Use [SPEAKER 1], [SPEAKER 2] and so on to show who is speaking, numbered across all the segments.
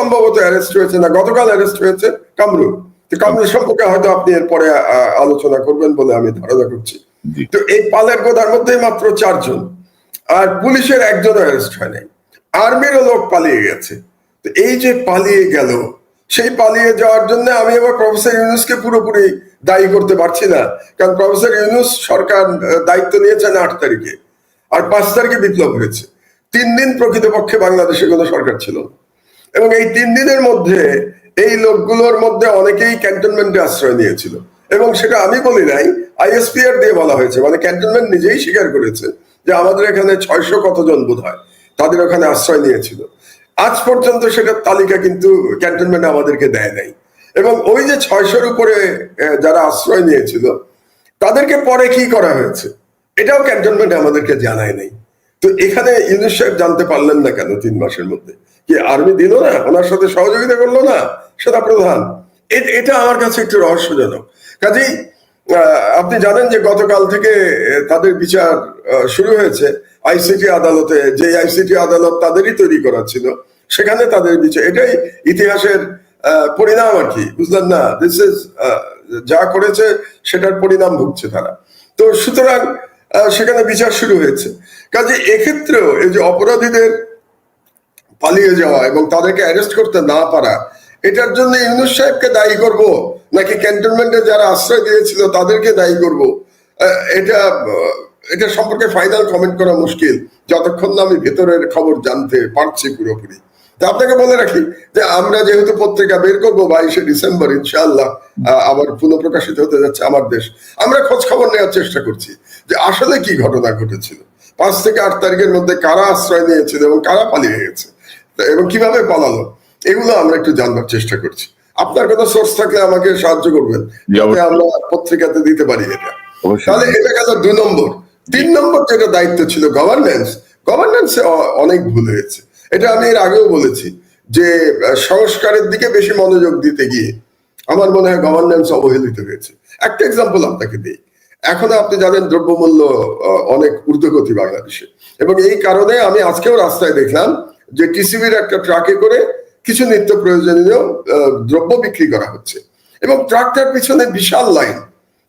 [SPEAKER 1] সম্ভবত অ্যারেস্ট হয়েছে, না গতকাল অ্যারেস্ট হয়েছে কামরুল। তো কামরুল সম্পর্কে হয়তো আপনি এরপরে আলোচনা করবেন বলে আমি ধারণা করছি। তো এই পালের গোদার মধ্যে মাত্র 4 জন, আর পুলিশের একজন অ্যারেস্ট হয় নাই, আর্মিরও লোক পালিয়ে গেছে। তো এই যে পালিয়ে গেল, সেই পালিয়ে যাওয়ার জন্য আমি আবার প্রফেসর ইউনূসকে পুরোপুরি দায়ী করতে পারছি না, কারণ প্রফেসর ইউনূস সরকার দায়িত্ব নিয়েছেন 8 তারিখে, আর 5 তারিখে বিপ্লব হয়েছে। 3 দিন প্রকৃতপক্ষে বাংলাদেশে কোনো সরকার ছিল না, এবং এই 3 দিনের মধ্যে এই লোকগুলোর মধ্যে অনেকেই ক্যান্টনমেন্টে আশ্রয় নিয়েছিল, এবং সেটা আমি বলি নাই, আইএসপিআর দিয়ে বলা হয়েছে, মানে ক্যান্টনমেন্ট নিজেই স্বীকার করেছে যে আমাদের এখানে 600 কতজন বোধ হয় তাদের ওখানে আশ্রয় নিয়েছিল। আজ পর্যন্ত সেটার তালিকা কিন্তু ক্যান্টনমেন্ট আমাদেরকে দেয় নাই, এবং ওই যে 600-র উপরে যারা আশ্রয় নিয়েছিল তাদেরকে পরে কি করা হয়েছে এটাও ক্যান্টনমেন্ট আমাদেরকে জানায় নাই। তো এখানে ইউনূস সাহেব জানতে পারলেন না কেন 3 মাসের মধ্যে? কি আর্মি দিল না, ওনার সাথে সহযোগিতা করলো না সেটা প্রধান? এটা আমার কাছে একটু রহস্যজনক। কাজেই আপনি জানেন যে গতকাল থেকে তাদের বিচার শুরু হয়েছে আইসিটি আদালতে, যে আইসিটি আদালত তাদেরই তৈরি করা ছিল, সেখানে তাদের বিচার। এটাই ইতিহাসের পরিণাম আর কি, বুঝলেন না? দিস ইজ যা করেছে সেটার পরিণাম ভুগছে তারা। তো সুতরাং সেখানে বিচার শুরু হয়েছে। কাজে এক্ষেত্রেও এই যে অপরাধীদের পালিয়ে যাওয়া এবং তাদেরকে অ্যারেস্ট করতে না পারা, এটার জন্য ইউনূস সাহেবকে দায়ী করব নাকি ক্যান্টনমেন্টে যারা আশ্রয় দিয়েছিল তাদেরকে দায়ী করব, এটা সম্পর্কে ফাইনাল কমেন্ট করা মুশকিল যতক্ষণ না আমি ভেতরের খবর জানতে পারছি পুরোপুরি। তা আপনাকে বলে রাখি যে আমরা যেহেতু পত্রিকা বের করবো 22শে ডিসেম্বর ইনশাআল্লাহ, আবার পুনঃপ্রকাশিত হতে যাচ্ছে আমার দেশ, আমরা খোঁজ খবর নেওয়ার চেষ্টা করছি যে আসলে কি ঘটনা ঘটেছিল, 5 থেকে 8 তারিখের মধ্যে কারা আশ্রয় নিয়েছিল এবং কারা পালিয়ে গেছে এবং কিভাবে পালালো, এগুলো আমরা একটু জানবার চেষ্টা করছি। আপনার কোনো সোর্স থাকলে আমাকে সাহায্য করবেন যাতে আমরা পত্রিকাতে দিতে পারি এটা। তাহলে এটা গেল 2 নম্বর। 3 নম্বর যেটা দায়িত্ব ছিল গভর্নেন্সে অনেক ভুল হয়েছে। এটা আমি এর আগেও বলেছি যে সংস্কারের দিকে বেশি মনোযোগ দিতে গিয়ে আমার মনে হয় গভর্নেন্স অবহেলিত হয়েছে। একটা এক্সাম্পল আপনাকে দিই। এখন আপনি জানেন দ্রব্যমূল্য অনেক ঊর্ধ্বগতি বাংলাদেশে, এবং এই কারণে আমি আজকেও রাস্তায় দেখলাম যে টিসিবির একটা ট্রাকে করে কিছু নিত্য প্রয়োজনীয় দ্রব্য বিক্রি করা হচ্ছে, এবং ট্রাকটার পিছনে বিশাল লাইন,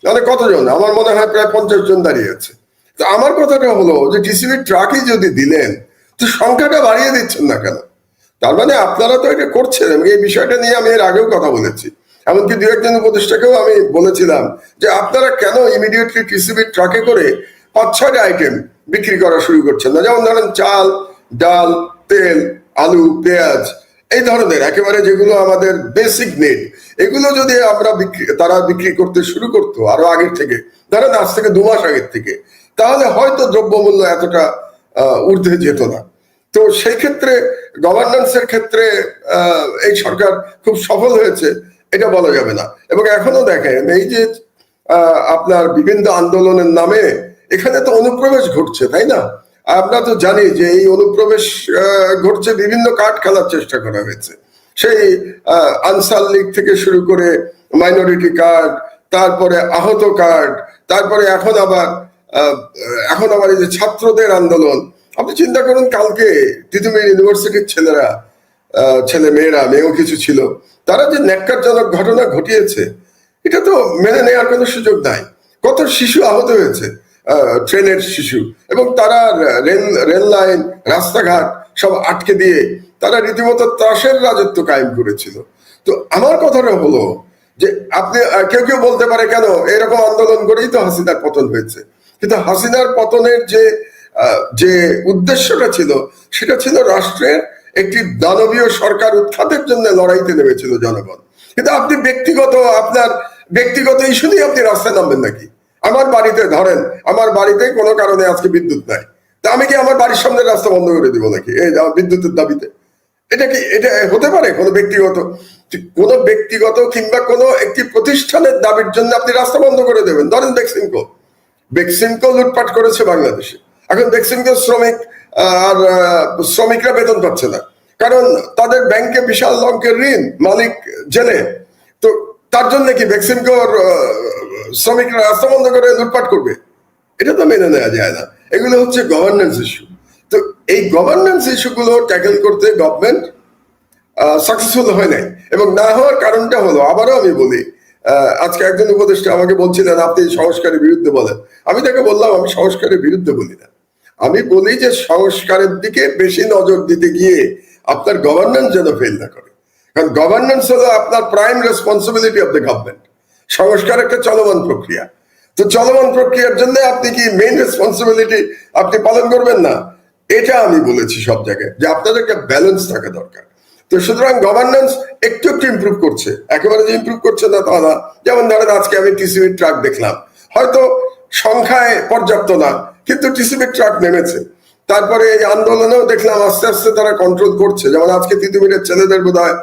[SPEAKER 1] মানে কতজন, আমার মনে হয় প্রায় 50 জন দাঁড়িয়ে আছে। তো আমার কথাটা হলো যে টিসিবির ট্রাকই যদি দিলেন তো সংখ্যাটা বাড়িয়ে দিচ্ছেন না কেন? তার মানে আপনারা তো এটা করছেন, এবং এই বিষয়টা নিয়ে আমি এর আগেও কথা বলেছি, এমনকি 2-1 উপদেষ্টাকেও আমি বলেছিলাম যে আপনারা কেন ইমিডিয়েটলি টিসিবির ট্রাকে করে 5-6টা আইটেম বিক্রি করা শুরু করছেন না, যেমন ধরেন চাল, ডাল, তেল, আলু, পেঁয়াজ, এই ধরনের একেবারে যেগুলো আমাদের বেসিক নিড, এগুলো যদি আমরা তারা বিক্রি করতে শুরু করতো আরো আগের থেকে, ধরেন আজ থেকে 2 মাস আগের থেকে, তাহলে হয়তো দ্রব্যমূল্য এতটা ঊর্ধ্বে যেত না। তো সেই ক্ষেত্রে গভর্নেন্সের ক্ষেত্রে এই সরকার খুব সফল হয়েছে এটা বলা যাবে না। এবং এখনো দেখেন এই যে আপনার বিভিন্ন আন্দোলনের নামে এখানে তো অনুপ্রবেশ ঘটছে, তাই না? আমরা তো জানি যে এই অনুপ্রবেশ ঘটছে, বিভিন্ন কার্ড খেলার চেষ্টা করা হয়েছে, সেই আনসার লীগ থেকে শুরু করে মাইনরিটি কার্ড, তারপরে আহত কার্ড, তারপরে এখন আবার এই যে ছাত্রদের আন্দোলন। আপনি চিন্তা করুন, কালকে তিতুমির ইউনিভার্সিটির ছেলে মেয়েরা, মেয়েও কিছু ছিল, তারা যে ন্যাক্কারজনক ঘটনা ঘটিয়েছে এটা তো মেনে নেওয়ার কোনো সুযোগ নাই। কত শিশু আহত হয়েছে, ট্রেনের শিশু, এবং তারা রেল লাইন, রাস্তাঘাট সব আটকে দিয়ে তারা রীতিমতো ত্রাসের রাজত্ব কায়েম করেছিল। তো আমার কথাটা হলো যে আপনি কেউ বলতে পারে কেন এরকম আন্দোলন করেই তো হাসিনার পতন হয়েছে, কিন্তু হাসিনার পতনের যে উদ্দেশ্যটা ছিল সেটা ছিল রাষ্ট্রের একটি দানবীয় সরকার উৎখাতের জন্য লড়াইতে নেমেছিল জনগণ। কিন্তু আপনি আপনার ব্যক্তিগত ইস্যু নিয়ে আপনি রাস্তায় নামবেন নাকি? আমার বাড়িতে ধরেন, আমার বাড়িতে কোনো কারণে আজকে বিদ্যুৎ নাই, তা আমি কি আমার বাড়ির সামনে রাস্তা বন্ধ করে দিব নাকি এই বিদ্যুতের দাবিতে? এটা হতে পারে? কোনো ব্যক্তিগত কিংবা কোনো একটি প্রতিষ্ঠানের দাবির জন্য আপনি রাস্তা বন্ধ করে দেবেন? ধরেন বেক্সিমকো লুটপাট করেছে বাংলাদেশে, এখন বেক্সিমকো শ্রমিকরা বেতন পাচ্ছে না, কারণ তাদের ব্যাংকে বিশাল অঙ্কের ঋণ, মালিক জেলে। তো তার জন্য কি বেক্সিমকোর শ্রমিকরা রাস্তা বন্ধ করে লুটপাট করবে? এটা তো মেনে নেওয়া যায় না। এগুলো হচ্ছে গভর্নেন্স ইস্যু। তো এই গভর্নেন্স ইস্যুগুলো ট্যাকেল করতে গভর্নমেন্ট সাকসেসফুল হয় নাই। এবং না হওয়ার কারণটা হলো, আবারও আমি বলি, আজকে একজন উপদেষ্টা আমাকে বলছিলেন আপনি সংস্কারের বিরুদ্ধে বলেন। আমি তাকে বললাম আমি সংস্কারের বিরুদ্ধে বলি না, আমি বলি যে সংস্কারের দিকে বেশি নজর দিতে গিয়ে আপনার গভর্নেন্স যেন ফেল না করে। কারণ গভর্নেন্স হলো আপনার prime responsibility of the government. সংস্কার একটা চলমান প্রক্রিয়া, তো চলমান প্রক্রিয়ার জন্য আপনি কি মেইন রেসপন্সিবিলিটি আপনি পালন করবেন না? এটা আমি বলেছি সব জায়গায় যে আপনাদের একটা ব্যালেন্স থাকা দরকার। তো সুতরাং গভর্নেন্স একটু একটু ইমপ্রুভ করছে, একেবারে যে ইমপ্রুভ করছে না তা না। যেমন ধরেন আজকে আমি টিসিবি ট্রাক দেখলাম, হয়তো সংখ্যায় পর্যাপ্ত না, কিন্তু টিসিবি ট্রাক নেমেছে। তারপরে এই আন্দোলনেও দেখলাম আস্তে আস্তে তারা কন্ট্রোল করছে। যেমন আজকে তিতুমিরের ছেলেদের বোধহয়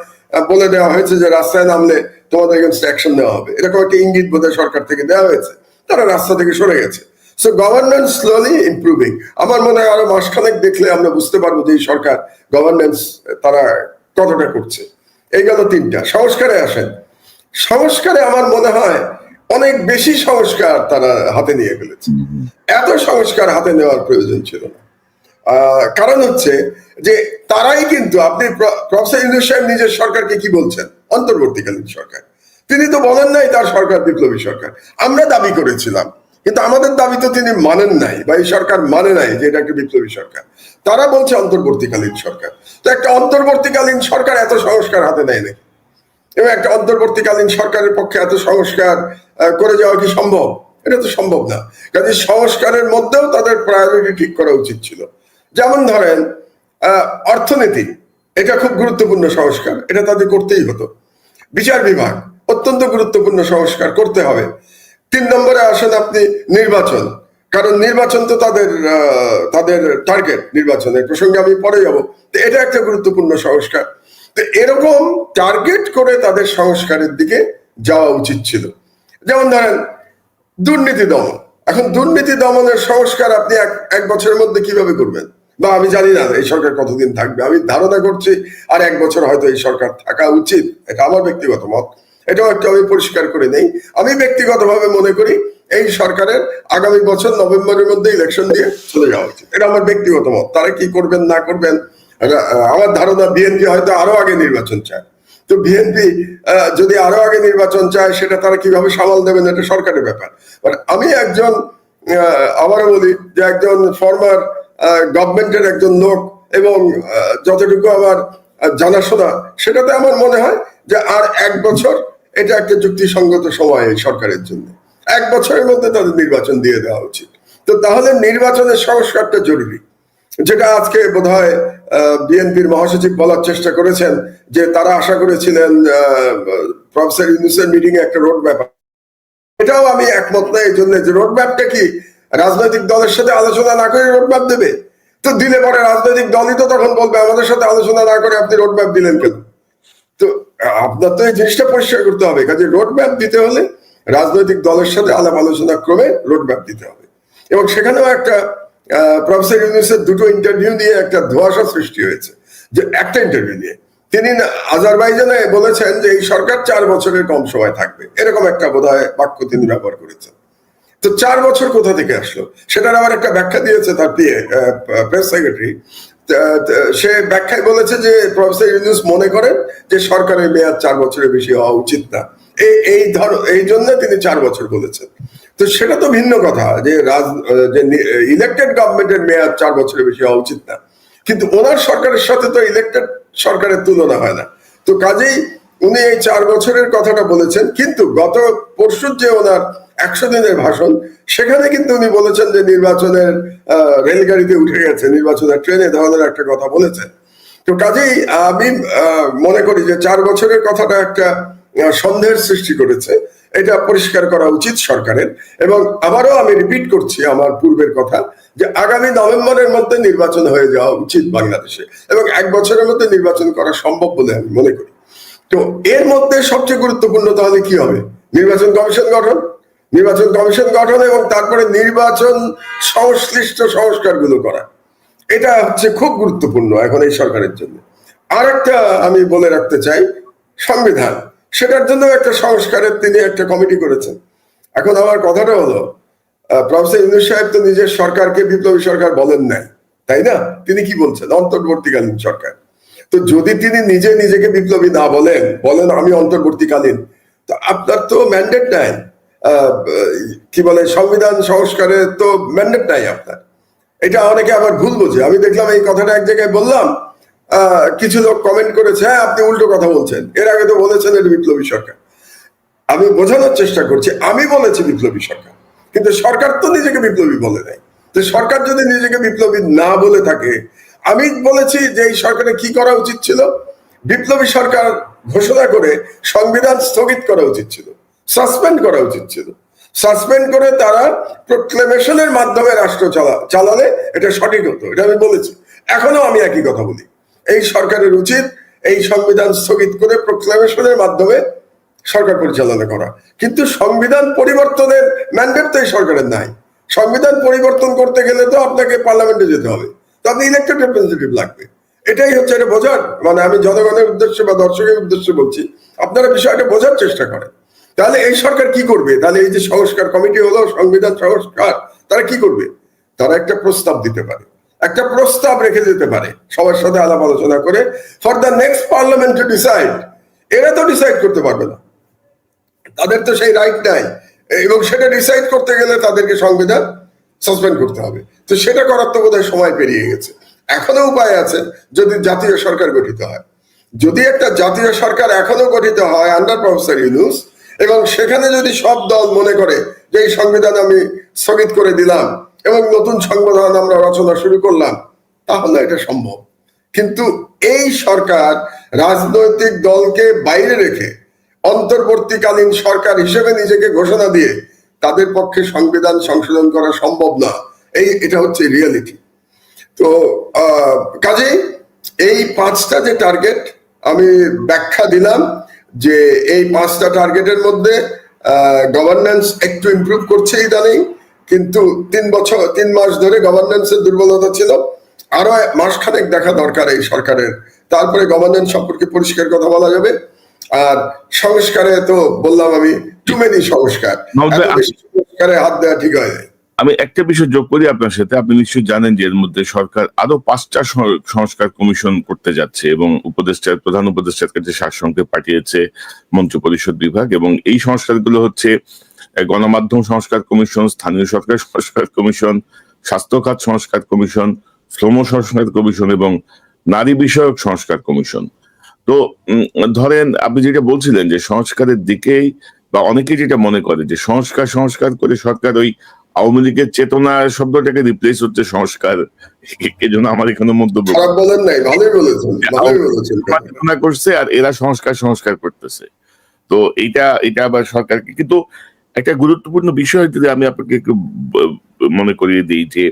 [SPEAKER 1] বলে দেওয়া হয়েছে যে রাস্তায় নামলে তোমাদের এগেনস্ট অ্যাকশন নেওয়া হবে, এরকম একটা ইঙ্গিত বোধহয় সরকার থেকে দেওয়া হয়েছে। তারা রাস্তা থেকে সরে গেছে। So governance slowly improving. আমার মনে হয় আরো মাসখানেক দেখলে আমরা বুঝতে পারবো যে এই সরকার গভর্নেন্স তারা কতটা করছে। এই গেল তিনটা। সংস্কারে আসেন। সংস্কারে আমার মনে হয় অনেক বেশি সংস্কার তারা হাতে নিয়ে ফেলেছে। এত সংস্কার হাতে নেওয়ার প্রয়োজন ছিল না। কারণ হচ্ছে যে তারাই কিন্তু, আপনি প্রফেসর ইউনূস সাহেব নিজের সরকারকে কি বলছেন? অন্তর্বর্তীকালীন সরকার। তিনি তো বলেন নাই তার সরকার বিপ্লবী সরকার। আমরা দাবি করেছিলাম, কিন্তু আমাদের দাবি তো তিনি মানেন নাই, বা এই সরকার মানে নাই যে এটা একটা বিপ্লবী সরকার। তারা বলছে অন্তর্বর্তীকালীন সরকার। তো একটা অন্তর্বর্তীকালীন সরকার এত সংস্কার হাতে নেয় নাকি? এবং একটা অন্তর্বর্তীকালীন সরকারের পক্ষে এত সংস্কার করে যাওয়া কি সম্ভব? এটা তো সম্ভব না। কাজে সংস্কারের মধ্যেও তাদের প্রায়োরিটি ঠিক করা উচিত ছিল। যেমন ধরেন অর্থনীতি, এটা খুব গুরুত্বপূর্ণ সংস্কার, এটা তাদের করতেই হতো। বিচার বিভাগ অত্যন্ত গুরুত্বপূর্ণ সংস্কার, করতে হবে। 3 নম্বরে আসেন আপনি নির্বাচন, কারণ নির্বাচন তো তাদের টার্গেট। নির্বাচনের প্রসঙ্গে আমি পরে যাব। তো এটা একটা গুরুত্বপূর্ণ সংস্কার। তো এরকম টার্গেট করে তাদের সংস্কারের দিকে যাওয়া উচিত ছিল। যেমন ধরেন দুর্নীতি দমন। এখন দুর্নীতি দমনের সংস্কার আপনি এক বছরের মধ্যে কিভাবে করবেন? বা আমি জানি না এই সরকার কতদিন থাকবে, আমি ধারণা করছি আর 1 বছর হয়তো এই সরকার থাকা উচিত। এটা আমার ব্যক্তিগত মত, এটাও একটা আমি পরিষ্কার করে নেই। আমি ব্যক্তিগতভাবে মনে করি এই সরকারের আগামী বছর নভেম্বরের মধ্যে ইলেকশন দিয়ে চলে যাওয়া উচিত। এটা আমার ব্যক্তিগত মত। তারা কি করবেন না করবেন, আমার ধারণা বিএনপি হয়তো আরো আগে নির্বাচন চায়। তো বিএনপি যদি আরো আগে নির্বাচন চায়, সেটা তারা কিভাবে সামাল দেবেন এটা সরকারের ব্যাপার। আমি একজন, আবারও বলি যে একজন ফর্মার গভর্নমেন্টের একজন লোক, এবং যতটুকু আমার জানাশোনা, সেটাতে আমার মনে হয় যে আর 1 বছর এটা একটা যুক্তিসঙ্গত সময় এই সরকারের জন্য। 1 বছরের মধ্যে তাদের নির্বাচন দিয়ে দেওয়া উচিত। তো তাহলে নির্বাচনের সংস্কারটা জরুরি, যেটা আজকে বোধহয় বিএনপির মহাসচিব বলার চেষ্টা করেছেন যে তারা আশা করেছিলেন প্রফেসর ইউনূসের মিটিং এ একটা রোড ম্যাপ। এটাও আমি একমত না। এই জন্য যে রোড ম্যাপটা কি রাজনৈতিক দলের সাথে আলোচনা না করে রোড ম্যাপ দেবে? তো দিলে পরে রাজনৈতিক দলই তো তখন বলবে আমাদের সাথে আলোচনা না করে আপনি রোড ম্যাপ দিলেন কেন? তো আপনার তো এই জিনিসটা পরিষ্কার করতে হবে। কাজে রোড ম্যাপ দিতে হলে রাজনৈতিক দলের সাথে আলাপ আলোচনা ক্রমে রোড ম্যাপ দিতে হবে। এবং সেখানেও একটা প্রফেসর ইউনূসের 2টো ইন্টারভিউ নিয়ে একটা ধোঁয়াশা সৃষ্টি হয়েছে। যে একটা ইন্টারভিউ নিয়ে তিনি আজারবাইজানে বলেছেন যে এই সরকার 4 বছরের কম সময় থাকবে, এরকম একটা বোধহয় বাক্য তিনি ব্যবহার করেছেন। তো 4 বছর কোথা থেকে আসলো? সেটার আবার একটা ব্যাখ্যা দিয়েছে তার প্রেস সেক্রেটারি। সে ব্যাখ্যায় বলেছে যে প্রফেসর ইউনূস মনে করেন যে সরকারের মেয়াদ 4 বছরের বেশি হওয়া উচিত না, এই জন্য তিনি 4 বছর বলেছেন। তো সেটা তো ভিন্ন কথা যে ইলেক্টেড গভর্নমেন্টের মেয়াদ 4 বছরের বেশি হওয়া উচিত না, কিন্তু ওনার সরকারের সাথে তো ইলেক্টেড সরকারের তুলনা হয় না। তো কাজেই উনি এই 4 বছরের কথাটা বলেছেন। কিন্তু গত পরশুর যে ওনার 100 দিনের ভাষণ, সেখানে কিন্তু উনি বলেছেন যে নির্বাচনের রেলগাড়িতে উঠে গেছে, নির্বাচনের ট্রেনে ধরনের একটা কথা বলেছেন। তো কাজেই আমি মনে করি যে 4 বছরের কথাটা একটা সন্দেহের সৃষ্টি করেছে। এটা পরিষ্কার করা উচিত সরকারের। এবং আবারও আমি রিপিট করছি আমার পূর্বের কথা যে আগামী নভেম্বরের মধ্যে নির্বাচন হয়ে যাওয়া উচিত বাংলাদেশে, এবং 1 বছরের মধ্যে নির্বাচন করা সম্ভব বলে আমি মনে করি। তো এর মধ্যে সবচেয়ে গুরুত্বপূর্ণ তাহলে কি হবে? নির্বাচন কমিশন গঠন। নির্বাচন কমিশন গঠন এবং তারপরে নির্বাচন সংশ্লিষ্ট সংস্কারগুলো করা, এটা হচ্ছে খুব গুরুত্বপূর্ণ এখন এই সরকারের জন্য। আরেকটা আমি বলে রাখতে চাই, সংবিধান, সেটার জন্য একটা সংস্কারের তিনি একটা কমিটি করেছেন। এখন আমার কথাটা হলো, প্রফেসর ইউনূস সাহেব তো নিজের সরকারকে বিপ্লবী সরকার বলেন নাই, তাই না? তিনি কি বলছেন? অন্তর্বর্তীকালীন সরকার। তো যদি তিনি নিজে নিজেকে বিপ্লবী না বলেন আমি অন্তর্বর্তীকালীন, তো আপনার তো ম্যান্ডেট নাই, কি বলে সংবিধান সংস্কারের তো ম্যান্ডেট নাই আপনার। এটা অনেকে আবার ভুল বোঝে। আমি দেখলাম এই কথাটা এক জায়গায় বললাম, কিছু লোক কমেন্ট করেছে, হ্যাঁ আপনি উল্টো কথা বলছেন, এর আগে তো বলেছেন এটা বিপ্লবী সরকার। আমি বোঝানোর চেষ্টা করছি, আমি বলেছি বিপ্লবী সরকার, কিন্তু সরকার তো নিজেকে বিপ্লবী বলে নাই। তো সরকার যদি নিজেকে বিপ্লবী না বলে থাকে, আমি বলেছি যে এই সরকারের কি করা উচিত ছিল, বিপ্লবী সরকার ঘোষণা করে সংবিধান স্থগিত করা উচিত ছিল, সাসপেন্ড করা উচিত ছিল। সাসপেন্ড করে তারা প্রোক্লেমেশনের মাধ্যমে রাষ্ট্র চালালে এটা সঠিক হতো, এটা আমি বলেছি। এখনো আমি একই কথা বলি, এই সরকারের উচিত এই সংবিধান স্থগিত করে প্রোক্লেমেশনের মাধ্যমে সরকার পরিচালনা করা। কিন্তু সংবিধান পরিবর্তনের ম্যান্ডেট তো এই সরকারের নাই। সংবিধান পরিবর্তন করতে গেলে তো আপনাকে পার্লামেন্টে যেতে হবে, তো আপনি ইলেক্টেড রিপ্রেজেন্টেটিভ লাগবে। এটাই হচ্ছে এটা বোঝার, মানে আমি জনগণের উদ্দেশ্যে বা দর্শকের উদ্দেশ্যে বলছি, আপনারা বিষয়টা বোঝার চেষ্টা করেন। তাহলে এই সরকার কি করবে? তাহলে এই যে সংস্কার কমিটি হলো সংবিধান সংস্কার, তারা কি করবে? তারা একটা প্রস্তাব দিতে পারে, একটা প্রস্তাব রেখে যেতে পারে সবার সাথে আলাপ আলোচনা করে, for the next parliament to decide. এরা তো ডিসাইড করতে পারবে না, তাদের তো সেই রাইট নাই, এবং সেটা ডিসাইড করতে গেলে তাদেরকে সংবিধান সাসপেন্ড করতে হবে। তো সেটা করার তো বোধহয় সময় পেরিয়ে গেছে। এখনো উপায় আছে, যদি জাতীয় সরকার গঠিত হয়, যদি একটা জাতীয় সরকার এখনো গঠিত হয় আন্ডার প্রফেসর ইউনূস, এবং সেখানে যদি সব দল মনে করে যে এই সংবিধান আমি স্থগিত করে দিলাম এবং নতুন সংবিধান আমরা রচনা শুরু করলাম, তাহলে এটা সম্ভব। কিন্তু এই সরকার রাজনৈতিক দলকে বাইরে রেখে অন্তর্বর্তীকালীন সরকার হিসেবে নিজেকে ঘোষণা দিয়ে তাদের পক্ষে সংবিধান সংশোধন করা সম্ভব না। এটা হচ্ছে রিয়েলিটি। তো কাজেই এই 5টা যে টার্গেট আমি ব্যাখ্যা দিলাম, যে এই 5টা টার্গেটের মধ্যে গভর্নেন্স একটু ইমপ্রুভ করছে ইদানিং, কিন্তু 3 মাস ধরে গভর্নেন্সের দুর্বলতা ছিল, আরো মাসখানেক দেখা দরকার এই সরকারের, তারপরে গভর্নেন্স সম্পর্কে পরিষ্কার কথা বলা যাবে। আর সংস্কারে তো বললাম আমি, টু মেনি সংস্কার, সংস্কারে হাত দেওয়া ঠিক হয় নাই।
[SPEAKER 2] আমি একটা বিষয় যোগ করি আপনার সাথে। আপনি নিশ্চয়ই জানেন যে এর মধ্যে সরকার আরো 5টা সংস্কার কমিশন করতে যাচ্ছে, এবং প্রধান উপদেষ্টার কাছে সারসংক্ষেপ পাঠিয়েছে মন্ত্রিপরিষদ বিভাগ। এবং এই সংস্কারগুলো হচ্ছে গণমাধ্যম সংস্কার কমিশন, স্থানীয় সরকার সংস্কার কমিশন, স্বাস্থ্য খাত সংস্কার কমিশন, শ্রম সংস্কার কমিশন এবং নারী বিষয়ক সংস্কার কমিশন। তো ধরেন আপনি যেটা বলছিলেন যে সংস্কারের দিকেই, বা অনেকে যেটা মনে করে যে সংস্কার করে সরকার ওই আওয়ামী লীগের চেতনা শব্দটাকে রিপ্লেস হচ্ছে সংস্কার, এজন্য আমার এখানে মন্তব্য চেতনা করছে আর এরা সংস্কার করতেছে। তো এটা আবার সরকারকে, কিন্তু একটা গুরুত্বপূর্ণ বিষয় যদি আমি আপনাকে একটু মনে করিয়ে দিই, যে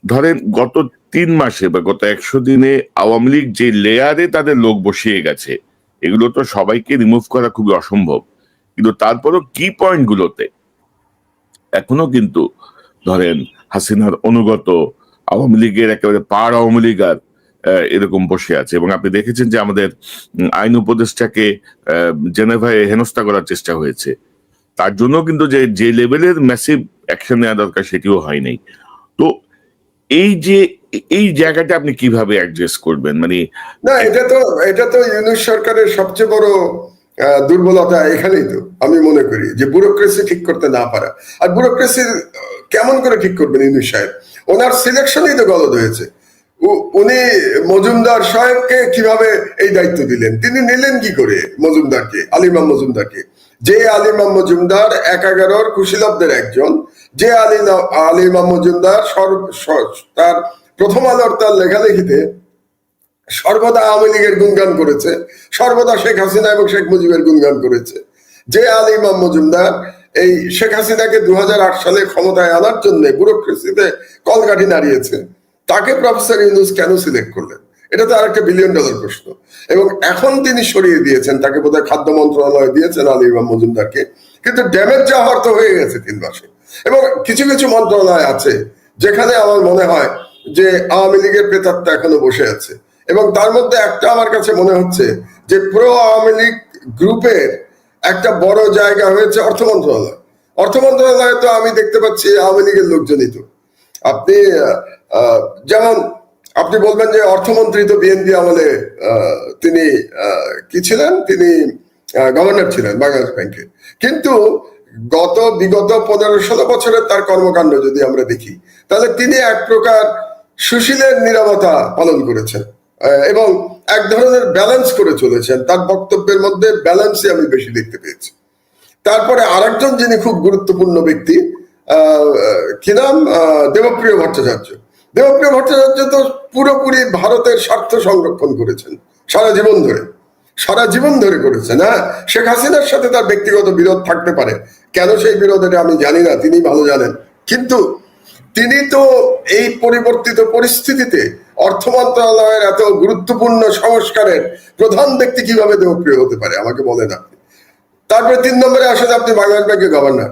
[SPEAKER 2] ধরেন গত 3 মাসে বা গত 100 দিনে আওয়ামী লীগ যে লেয়ারে তাদের লোক বসিয়ে গেছে, এগুলো তো সবাইকে রিমুভ করা খুবই অসম্ভব, কিন্তু তারপরও কি পয়েন্ট গুলোতে এখনো কিন্তু ধরেন হাসিনার অনুগত আওয়ামী লীগের একেবারে পাড় আওয়ামী লীগ আর এরকম বসে আছে। এবং আপনি দেখেছেন যে আমাদের আইন উপদেষ্টাকে জেনেভায় হেনস্থা করার চেষ্টা হয়েছে, তার জন্য কিন্তু যে লেভেলের ম্যাসিভ অ্যাকশন নেওয়া দরকার সেটিও হয় নাই। তো এই জায়গাটা আপনি কিভাবে অ্যাডজাস্ট করবেন? মানে
[SPEAKER 1] না, এটা তো ইউনূস সরকারের সবচেয়ে বড় দুর্বলতা এখানেই তো আমি মনে করি, যে ব্যুরোক্রেসি ঠিক করতে না পারা। আর ব্যুরোক্রেসি কেমন করে ঠিক করবেন ইউনূস সাহেব? ওনার সিলেকশনই তো গলদ হয়েছে। উনি মজুমদার সাহেবকে কিভাবে এই দায়িত্ব দিলেন? তিনি নিলেন কি করে মজুমদারকে, আলিমাম মজুমদারকে? যে আলিমাম মজুমদার 11 কুশীলবদের একজন, যে আলিমাম মজুমদার তার প্রথম আলোর তার লেখালেখিতে সর্বদা আওয়ামী লীগের গুণগান করেছে, সর্বদা শেখ হাসিনা এবং শেখ মুজিবের গুণগান করেছে, যে আলিমাম মজুমদার এই শেখ হাসিনাকে 2008 সালে ক্ষমতায় আনার জন্য ব্যুরোক্রেসিতে কলকাঠি নাড়িয়েছে, তাকে প্রফেসর ইউনূস কেন সিলেক্ট করলেন? এটা তো আরেকটা $1 বিলিয়ন প্রশ্ন। এবং এখন তিনি সরিয়ে দিয়েছেন, তাকে বোধহয় খাদ্য মন্ত্রণালয় দিয়েছেন আলিমাম মজুমদারকে, কিন্তু ড্যামেজ যা হওয়ার তো হয়ে গেছে 3 মাসে। এবং কিছু কিছু মন্ত্রণালয় আছে যেখানে আমার মনে হয় যে আওয়ামী লীগের প্রেতাত্মা এখনো বসে আছে, এবং তার মধ্যে একটা আমার কাছে মনে হচ্ছে যে প্রো আওয়ামী লীগ গ্রুপের একটা বড় জায়গা হয়েছে অর্থ মন্ত্রণালয়। অর্থ মন্ত্রণালয়ে তো আমি দেখতে পাচ্ছি আওয়ামী লীগের লোকজনই তো। আপনি যেমন আপনি বলবেন যে অর্থমন্ত্রী তো বিএনপি আমলে তিনি কি ছিলেন, তিনি গভর্নর ছিলেন বাংলাদেশ ব্যাংকে। কিন্তু বিগত 15-16 বছরের তার কর্মকাণ্ড যদি আমরা দেখি, তাহলে তিনি এক প্রকার সুশীলের নীরবতা পালন করেছেন এবং এক ধরনের ব্যালেন্স করে চলেছেন। তার বক্তব্যের মধ্যে ব্যালেন্সই আমি বেশি দেখতে পেয়েছি। তারপরে আরেকজন যিনি খুব গুরুত্বপূর্ণ ব্যক্তি, কি নাম, দেবপ্রিয় ভট্টাচার্য। দেবপ্রিয় ভট্টাচার্য তো পুরোপুরি ভারতের স্বার্থ সংরক্ষণ করেছেন সারা জীবন ধরে করেছেন। হ্যাঁ, শেখ হাসিনার সাথে তার ব্যক্তিগত বিরোধ থাকতে পারে, কেন সেই বিরোধ এটা আমি জানি না, তিনি ভালো জানেন। কিন্তু তিনি তো এই পরিবর্তিত পরিস্থিতিতে অর্থ মন্ত্রণালয়ের এত গুরুত্বপূর্ণ সংস্কারের প্রধান ব্যক্তি কিভাবে দেবপ্রিয় হতে পারে আমাকে বলেন আপনি। তারপরে 3 নম্বরে আসেন আপনি বাংলাদেশ ব্যাংকের গভর্নর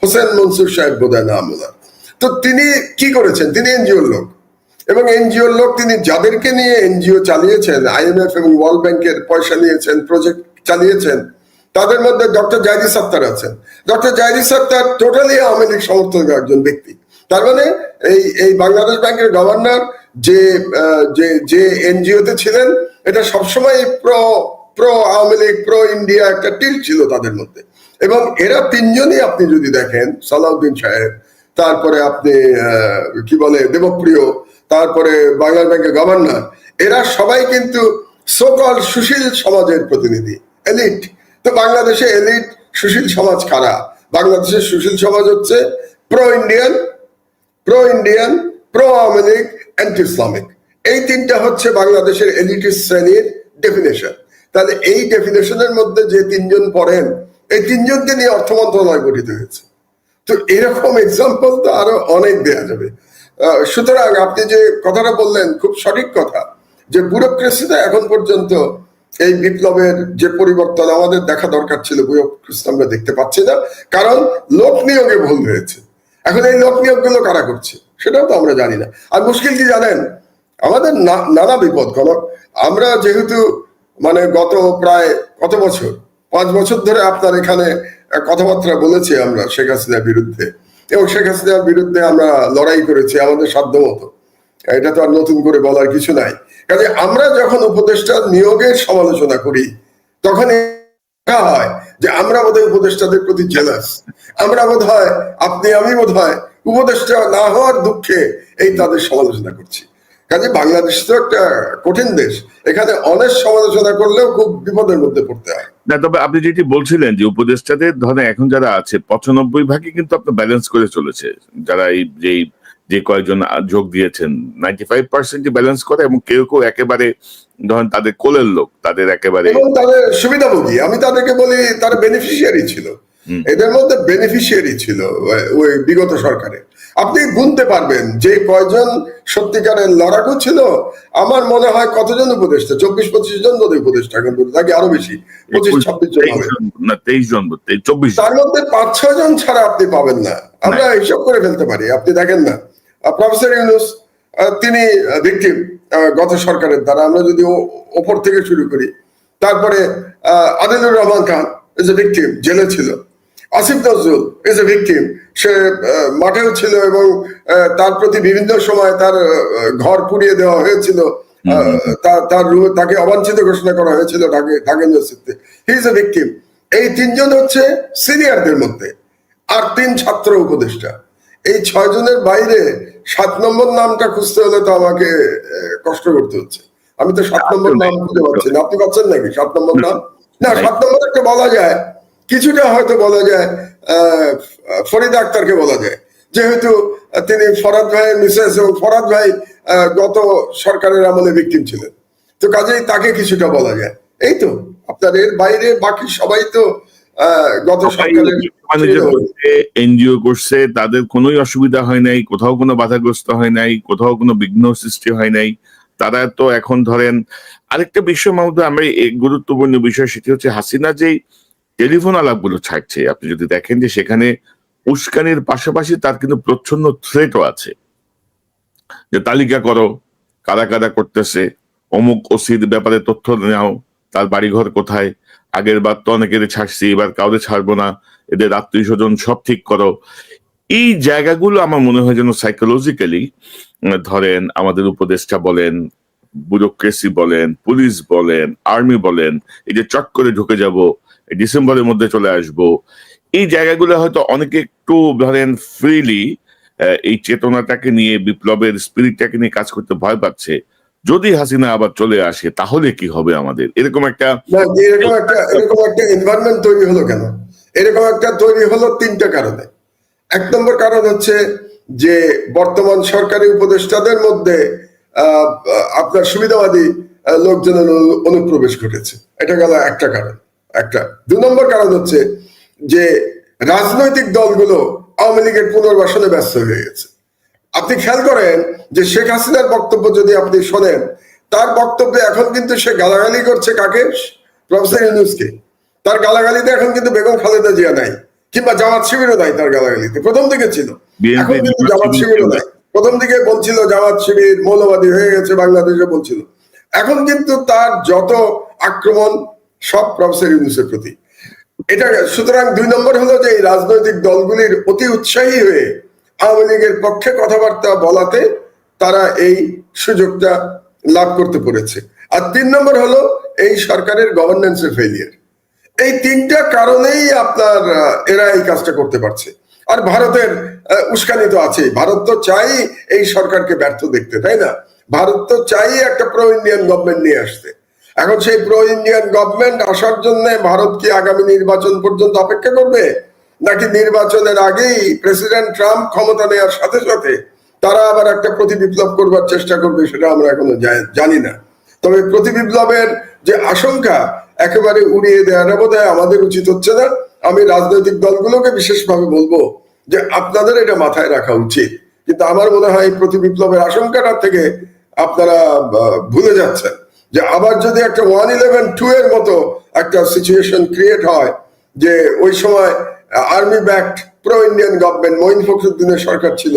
[SPEAKER 1] হোসেন মনসুর সাহেব বোধহয় নাম ওনার। তো তিনি কি করেছেন, তিনি এনজিওর লোক, এবং এনজিওর লোক তিনি যাদেরকে নিয়ে এনজিও চালিয়েছেন, আইএমএফ এবং ওয়ার্ল্ড ব্যাংকের পয়সা নিয়েছেন, প্রজেক্ট চালিয়েছেন, তাদের মধ্যে ডক্টর জাহিদি সাত্তার আছেন। ডক্টর জাহিদি সাত্তার টোটালি আওয়ামী লীগ সমর্থক একজন ব্যক্তি। তার মানে এই বাংলাদেশ ব্যাংকের গভর্নর যে এনজিওতে ছিলেন, এটা সবসময় pro Awami League, pro India একটা টিল ছিল তাদের মধ্যে। এবং এরা 3 জনই আপনি যদি দেখেন, সালাউদ্দিন সাহেব, তারপরে আপনি কি বলে দেবপ্রিয়, তারপরে বাংলাদেশ ব্যাংকের গভর্নর, এরা সবাই কিন্তু সোকল সুশীল সমাজের প্রতিনিধি, এলিট। তো বাংলাদেশে এলিট সুশীল সমাজ কারা? বাংলাদেশের সুশীল সমাজ হচ্ছে pro Indian, pro Awami League, anti Islamic. এই 3টা হচ্ছে বাংলাদেশের এলিটিস্ট শ্রেণীর ডেফিনেশন। তাহলে এই ডেফিনেশনের মধ্যে যে 3 জন পড়েন, এই 3 জনকে নিয়ে অর্থ মন্ত্রণালয় গঠিত হয়েছে। তো এরকম এক্সাম্পল তো আরো অনেক দেয়া যাবে। সুতরাং আপনি যে কথাটা বললেন খুব সঠিক কথা, যে ব্যুরোক্রেসিতে এখন পর্যন্ত এই বিপ্লবের যে পরিবর্তন আমাদের দেখা দরকার ছিল, ব্যুরোক্রেসি আমরা দেখতে পাচ্ছি না, কারণ লোক নিয়োগে ভুল হয়েছে। এখন এই লোক নিয়োগ গুলো কারা করছে সেটাও তো আমরা জানি না। আর মুশকিল কি জানেন, আমাদের নানা বিপদ। আমরা যেহেতু মানে গত প্রায় কত বছর, 5 বছর ধরে আপনার এখানে কথাবার্তা বলেছি আমরা শেখ হাসিনার বিরুদ্ধে, এবং শেখ হাসিনার বিরুদ্ধে আমরা লড়াই করেছি আমাদের সাধ্য মতো। এটা তো আর নতুন করে বলার কিছু নাই। কাজে আমরা যখন উপদেষ্টা নিয়োগের সমালোচনা করি, তখন হয় যে আমরা বোধহয় উপদেষ্টাদের প্রতি জেলাস, আমরা বোধহয় আমি বোধহয় উপদেষ্টা না হওয়ার দুঃখে এই তাদের সমালোচনা করছি। কাজে বাংলাদেশ তো একটা কঠিন দেশ, এখানে অনেক সমালোচনা করলেও খুব বিপদের মধ্যে পড়তে হয়।
[SPEAKER 2] না, তবে আপনি যেটি বলছিলেন যে উপদেষ্টাদের ধরেন এখন যারা আছে 95 কিন্তু আপনার ব্যালেন্স করে চলেছে, যারা যে কয়েকজন যোগ দিয়েছেন 95% ব্যালেন্স করে, এবং কেউ একেবারে ধরেন তাদের কোলের লোক, তাদের একেবারে
[SPEAKER 1] এবং তাদের সুবিধাভোগী, আমি তাদেরকে বলি তারা বেনিফিশিয়ারি ছিল, এদের মধ্যে বেনিফিশিয়ারি ছিল ওই বিগত সরকারে। আপনি গুনতে পারবেন যে কয়জন সত্যিকারের লড়াকু ছিল। আমার মনে হয় কতজন উপদেষ্টা, 24-25 জন বোধহয় উপদেষ্টা, এখন নাকি আরো বেশি, 25-26 জন হবে
[SPEAKER 2] না, 23 জন, 24।
[SPEAKER 1] তার মধ্যে 5-6 জন ছাড়া আপনি পাবেন না। আমরা হিসাব করে ফেলতে পারি, আপনি দেখেন না প্রফেসর ইউনূস, তিনি ভিকটিম গত সরকারের দ্বারা, আমরা যদি ওপর থেকে শুরু করি। তারপরে Adilur Rahman Khan is a victim, জেলে ছিল। Asif Nazrul is a victim, সে মাঠেও ছিল এবং তার প্রতি বিভিন্ন সময় তার ঘর পুড়িয়ে দেওয়া হয়েছিল, তার রুমে তাকে অবাঞ্ছিত ঘোষণা করা হয়েছিল ঢাকা ইউনিভার্সিটিতে। He is a victim. এই 3 জন হচ্ছে সিনিয়রদের মধ্যে, আর 3 ছাত্র উপদেষ্টা। এই 6 জনের বাইরে 7 নম্বর নামটা খুঁজতে হলে তো আমাকে কষ্ট করতে হচ্ছে। আমি তো 7 নম্বর নাম খুঁজে পাচ্ছি না। আপনি পাচ্ছেন নাকি 7 নম্বর নাম? না, 7 নম্বর একটা বলা যায়, কিছুটা হয়তো বলা যায় ফরিদা আক্তারকে বলা যায়, যেহেতু তিনি ফরাদ ভাইয়ের মিসেস, এবং ফরাদ ভাই গত সরকারের আমলে ভিকটিম ছিলেন, তো কাজেই তাকে কিছুটা বলা যায়। এই তো আপনার, এর বাইরে বাকি সবাই তো গত সরকারের
[SPEAKER 2] এনজিও করছে, তাদের কোনো অসুবিধা হয় নাই, কোথাও কোনো বাধাগ্রস্ত হয় নাই, কোথাও কোনো বিঘ্ন সৃষ্টি হয় নাই। তারা তো এখন ধরেন আরেকটা বিষয় মধ্যে আমরা গুরুত্বপূর্ণ বিষয়, সেটি হচ্ছে হাসিনা যেই টেলিফোন আলাপগুলো ছাড়ছে, আপনি যদি দেখেন যে সেখানে উস্কানির পাশাপাশি তার কিন্তু প্রচ্ছন্ন থ্রেটও আছে, যে তালিকা করো কারা কারা করতেছে, অমুক ওসির ব্যাপারে তথ্য নাও, তার বাড়িঘর কোথায়, আগের বার তো অনেকের ছাড়ছি, এবার কাউরে ছাড়বো না, এদের আত্মীয় স্বজন সব ঠিক করো। এই জায়গাগুলো আমার মনে হয় যেন সাইকোলজিক্যালি, ধরেন আমাদের উপদেষ্টা বলেন, ব্যুরোক্রেসি বলেন, পুলিশ বলেন, আর্মি বলেন, এই যে চট করে ঢুকে যাব, ডিসেম্বরের মধ্যে চলে আসব, এই জায়গাগুলো হয়তো অনেকে একটু ধরেন ফ্রিলি এই চেতনাটাকে নিয়ে, বিপ্লবের স্পিরিটটাকে নিয়ে কাজ করতে ভয় পাচ্ছে। যদি হাসিনা আবার চলে আসে তাহলে কি হবে আমাদের, এরকম একটা
[SPEAKER 1] না, এরকম একটা এনভায়রনমেন্ট তৈরি হলো কেন? এরকম একটা তৈরি হলো তিনটা কারণে। এক নম্বর কারণ হচ্ছে যে বর্তমান সরকারি উপদেষ্টাদের মধ্যে আপনার সুবিধাবাদী লোকজনের অনুপ্রবেশ ঘটেছে, এটা গেল একটা কারণ। একটা 2 নম্বর কারণ হচ্ছে যে রাজনৈতিক দলগুলো আওয়ামী লীগের পুনর্বাসনে ব্যস্ত হয়ে গেছে। আপনি খেয়াল করেন যে শেখ হাসিনার বক্তব্য যদি আপনি শোনেন, তার বক্তব্যে এখন কিন্তু সে গালাগালি করছে কাকে? প্রফেসর ইউনূসকে। তার গালাগালিতে এখন কিন্তু বেগম খালেদা জিয়া নাই, কিংবা জামাত শিবিরও নাই তার গালাগালিতে। প্রথম দিকে ছিল, এখন কিন্তু জামাত শিবিরও নাই। প্রথম দিকে বলছিল জামাত শিবির মৌলবাদী হয়ে গেছে বাংলাদেশে বলছিল, এখন কিন্তু তার যত আক্রমণ সব প্রফেসর ইউনূসের প্রতি। এটা সুতরাং 2 নম্বর হলো যে এই রাজনৈতিক দলগুলির অতি উৎসাহী হয়ে আওয়ামী লীগের পক্ষে কথাবার্তা বলাতে তারা এই সুযোগটা লাভ করতে পেরেছে। আর 3 নম্বর হলো এই সরকারের গভর্নেন্সের ফেলিয়ার। এই তিনটা কারণেই আপনার এরা এই কাজটা করতে পারছে। আর ভারতের উস্কানি তো আছে। ভারত তো চাই এই সরকারকে ব্যর্থ দেখতে, তাই না? ভারত তো চাই একটা প্রো ইন্ডিয়ান গভর্নমেন্ট নিয়ে আসতে। এখন সেই প্রো ইন্ডিয়ান গভর্নমেন্ট আসার জন্য ভারত কি আগামী নির্বাচন পর্যন্ত অপেক্ষা করবে, নাকি নির্বাচনের আগেই প্রেসিডেন্ট ট্রাম্প ক্ষমতা নেওয়ার সাথে সাথে তারা আবার একটা প্রতি বিপ্লব করবার চেষ্টা করবে? সেটা আমরা এখনো জানি না। তবে প্রতি বিপ্লবের যে আশঙ্কা একেবারে উড়িয়ে দেওয়াটা বোধহয় আমাদের উচিত হচ্ছে না। আমি রাজনৈতিক দলগুলোকে বিশেষভাবে বলবো যে আপনাদের এটা মাথায় রাখা উচিত। কিন্তু আমার মনে হয় প্রতি বিপ্লবের আশঙ্কাটা থেকে আপনারা ভুলে যাচ্ছেন যে আবার যদি একটা 1-11-2 এর মতো একটা সিচুয়েশন ক্রিয়েট হয়, যে ওই সময় army backed pro Indian government, Moin ফখরুদ্দিনের সরকার ছিল,